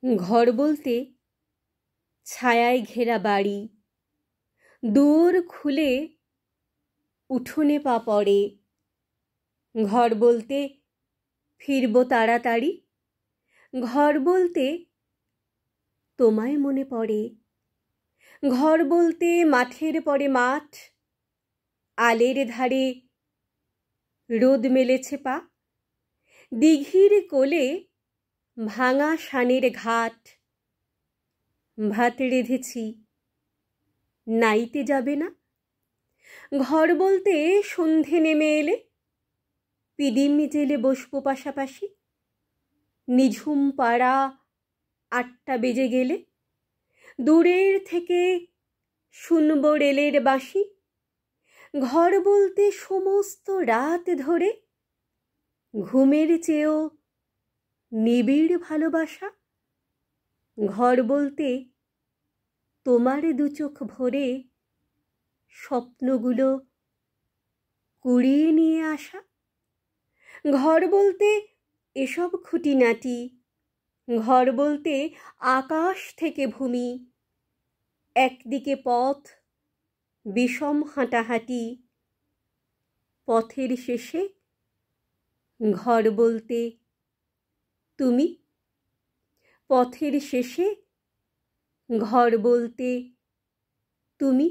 ঘর বলতে ছায়ায় ঘেরা বাড়ি, দুয়ার খুলে উঠোনে পা পড়ে। ঘর বলতে ফিরব তাড়াতাড়ি, ঘর বলতে তোমায় মনে পড়ে। ঘর বলতে মাঠের পরে মাঠ, আলের ধারে রোদ মেলেছে পা, দিঘির কোলে ভাঙা শানের ঘাট। ভাত রেঁধেছি, নাইতে যাবে না? ঘর বলতে সন্ধে নেমে এলে পিদিম জেলে বসবো পাশাপাশি। নিঝুম পাড়া 8টা বেজে গেলে দূরের থেকে শুনব রেলের বাঁশি। ঘর বলতে সমস্ত রাত ধরে ঘুমের চেয়েও নিবিড় ভালোবাসা। ঘর বলতে তোমার দু চোখ ভরে স্বপ্নগুলো কুড়িয়ে নিয়ে আসা। ঘর বলতে এসব খুঁটিনাটি, ঘর বলতে আকাশ থেকে ভূমি, একদিকে পথ বিষম হাঁটাহাঁটি, পথের শেষে ঘর বলতে তুমি। পথের শেষে ঘর বলতে তুমি।